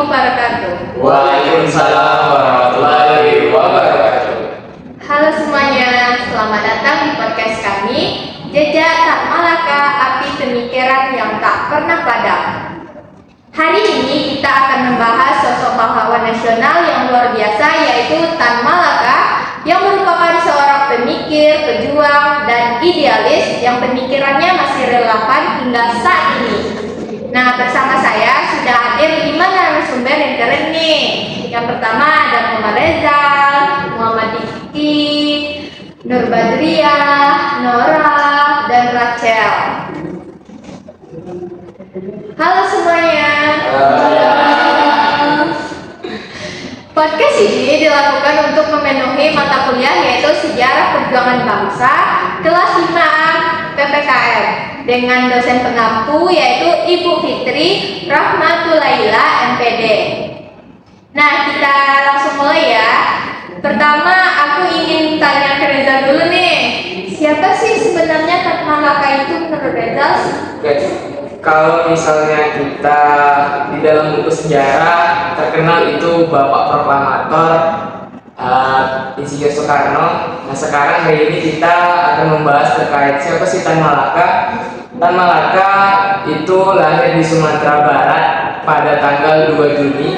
wabarakatuh. Waalaikumsalam warahmatullahi wabarakatuh. Halo semuanya, selamat datang di podcast kami, Jejak Tak Malaka, Api Pemikiran yang Tak Pernah Padam. Hari ini kita akan membahas sosok pahlawan nasional yang luar biasa, yaitu Tan Malaka, yang merupakan seorang pemikir, pejuang, dan idealis yang pemikirannya masih relevan hingga saat ini. Nah, bersama saya sudah hadir 5 narasumber yang keren nih. Yang pertama ada Muhammad Rezal, Muhammad Diki, Nur Badriah, Nora, dan Rachel. Halo semuanya. Podcast ini dilakukan untuk memenuhi mata kuliah yaitu Sejarah Perjuangan Bangsa kelas 5 PPKM dengan dosen pengampu yaitu Ibu Fitri Rahmatulaila MPD. Nah, kita langsung mulai ya. Pertama, aku ingin tanya ke Reza dulu nih. Siapa sih sebenarnya Tan Malaka itu menurut Reza? Oke, kalau misalnya kita di dalam buku sejarah terkenal itu Bapak Proklamator Insinyur Soekarno. Nah, sekarang hari ini kita akan membahas terkait siapa sih Tan Malaka. Tan Malaka itu lahir di Sumatera Barat pada tanggal 2 Juni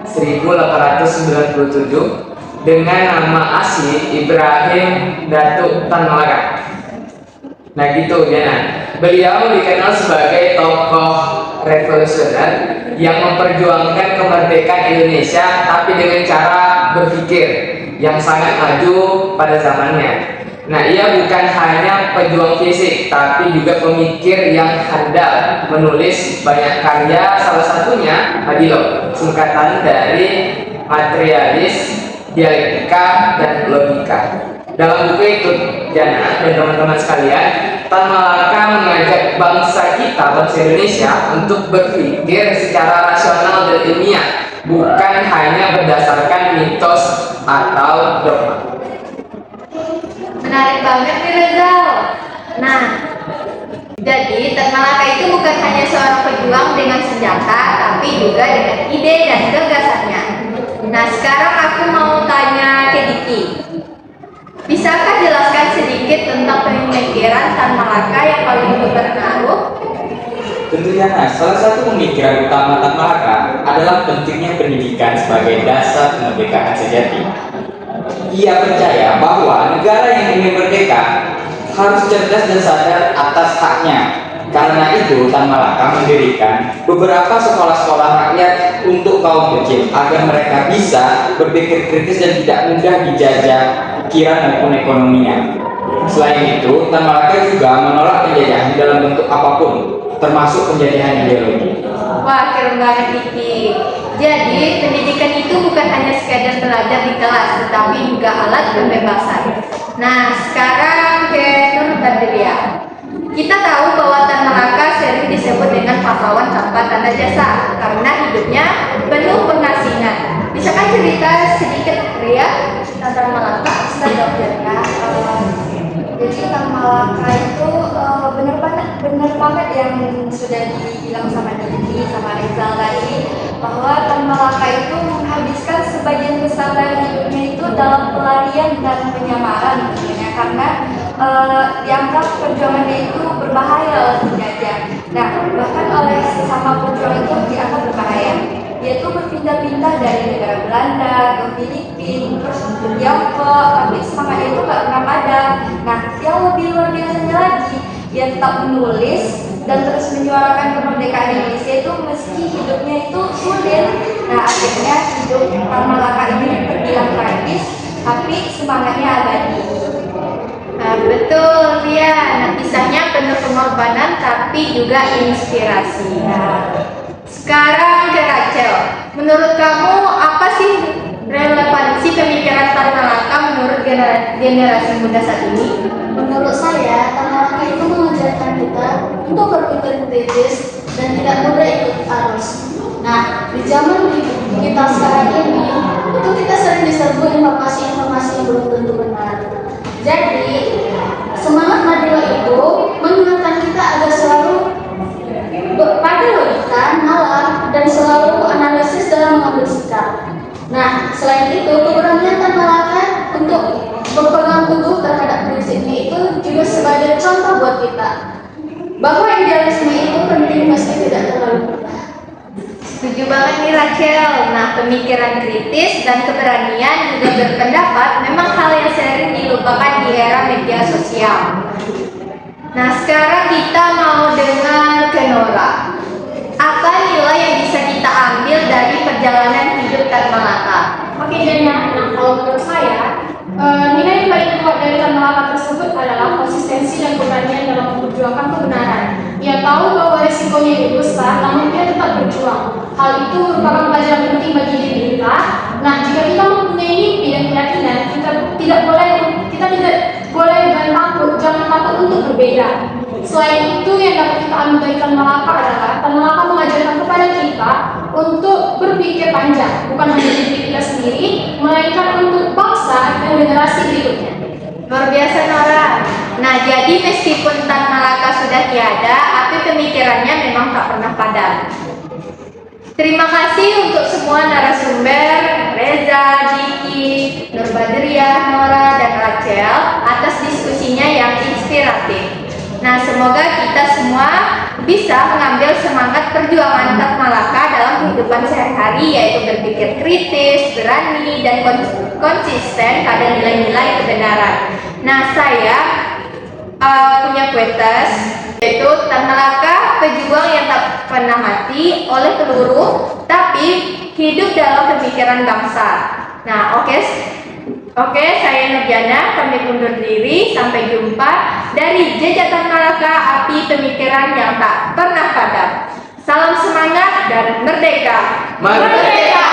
1897 dengan nama asli Ibrahim Datuk Tan Malaka. Nah gitu Jana. Beliau dikenal sebagai tokoh revolusioner yang memperjuangkan kemerdekaan Indonesia tapi dengan cara berpikir yang sangat maju pada zamannya. Nah, ia bukan hanya pejuang fisik tapi juga pemikir yang handal, menulis banyak karya, salah satunya Madilo, singkatan dari materialis, dialektika, dan logika. Dalam buku itu, Jana dan teman-teman sekalian, Tan Malaka mengajak bangsa kita, bangsa Indonesia, untuk berpikir secara rasional dan ilmiah, bukan hanya berdasarkan mitos atau dogma. Menarik banget nih Rezal. Nah, jadi Tan Malaka itu bukan hanya seorang pejuang dengan senjata, tapi juga dengan ide dan gagasannya. Nah, sekarang aku mau tanya ke Diki. Bisakah jelaskan sedikit tentang pemikiran Tan Malaka yang paling berpengaruh? Tentunya, salah satu pemikiran utama Tan Malaka adalah pentingnya pendidikan sebagai dasar kemerdekaan sejati. Ia percaya bahwa negara yang ingin merdeka harus cerdas dan sadar atas haknya. Karena itu, Tan Malaka mendirikan beberapa sekolah-sekolah rakyat untuk kaum kecil agar mereka bisa berpikir kritis dan tidak mudah dijajah pikiran maupun ekonominya. Selain itu, Tan Malaka juga menolak penjajahan dalam bentuk apapun, termasuk penjajahan ideologi. Wah, keren banget Diki. Jadi, pendidikan itu bukan hanya sekadar belajar di kelas, tetapi juga alat pembebasan. Nah, sekarang ke Nur Badriah. Kita tahu bahwa Tan Malaka sering disebut dengan pahlawan tanpa tanda jasa karena hidupnya penuh pengasihan. Bisakah cerita sedikit Ria tentang Tan Malaka? Jadi Tan Malaka itu benar banget yang sudah dibilang sama Diki sama Rezal tadi, bahwa Tan Malaka itu menghabiskan sebagian besar dari hidupnya itu dalam pelarian dan penyamaran tentunya, karena dianggap perjuangannya itu berbahaya oleh penjajah. Nah, bahkan oleh sesama pejuang itu dianggap berbahaya. Dia itu berpindah-pindah dari negara Belanda ke Filipina, terus ke Tiongkok, tapi semangatnya itu gak pernah padam. Nah, yang lebih luar biasanya lagi, dia tetap menulis dan terus menyuarakan kemerdekaan Indonesia itu meski hidupnya itu sulit. Nah, akhirnya hidup Tan Malaka ini terbilang tragis, tapi semangatnya abadi. Nah, betul Ria. Nah, kisahnya penuh pengorbanan tapi juga inspirasi. Nah, sekarang ke Rachel. Menurut kamu apa sih relevansi pemikiran Tan Malaka menurut generasi muda saat ini? Menurut saya, Tan Malaka itu mengajarkan kita untuk berpikir kritis dan tidak mudah ikut arus. Nah, di zaman kita sekarang ini, itu kita sering diserbu informasi-informasi yang belum tentu benar. Jadi, semangat Madila itu mengingatkan kita agar selalu pada logika, nalar, dan selalu analisis dalam Nah, selain itu, keberanian Tan Malaka untuk berpegang teguh terhadap prinsipnya itu juga sebagai contoh buat kita bahwa idealisme itu penting meski tidak terlalu mudah. Setuju banget nih Rachel. Nah, pemikiran kritis dan keberanian juga berpendapat memang hal yang sering dilupakan di era media sosial. Nah, sekarang kita mau dengar ke Nora. Apa nilai yang bisa kita ambil dari perjalanan hidup Tan Malaka? Oke, Janya. Nah, kalau menurut saya, nilai yang paling kuat dari Tan Malaka tersebut adalah konsistensi dan keberanian dalam memperjuangkan kebenaran. Ia tahu bahwa resikonya itu besar, namun dia tetap berjuang. Hal itu merupakan pelajaran penting bagi diri kita. Nah, jika kita mempunyai mimpi dan keyakinan, kita tidak boleh dan jangan takut untuk berbeda. Selain itu, yang dapat kita ambil dari Tan Malaka adalah Tan Malaka mengajarkan kepada kita untuk berpikir panjang, bukan hanya diri kita sendiri, melainkan untuk bangsa dan generasi berikutnya. Luar biasa Nora. Nah, jadi meskipun Tan Malaka sudah tiada, api pemikirannya memang tak pernah padam. Terima kasih untuk semua narasumber, Reza, Diki, Nur Badriah, Nora, dan Rachel atas diskusinya yang inspiratif. Nah, semoga kita semua bisa mengambil semangat perjuangan Tan Malaka dalam kehidupan sehari-hari, yaitu berpikir kritis, berani, dan konsisten pada nilai-nilai kebenaran. Nah, saya punya quotes, yaitu Tan Malaka pejuang yang tak pernah mati oleh peluru, tapi hidup dalam pemikiran bangsa. Nah, Oke, saya Nurjana, pamit undur diri. Sampai jumpa dari Jejak Tan Malaka, api pemikiran yang tak pernah padam. Salam semangat dan merdeka! Merdeka!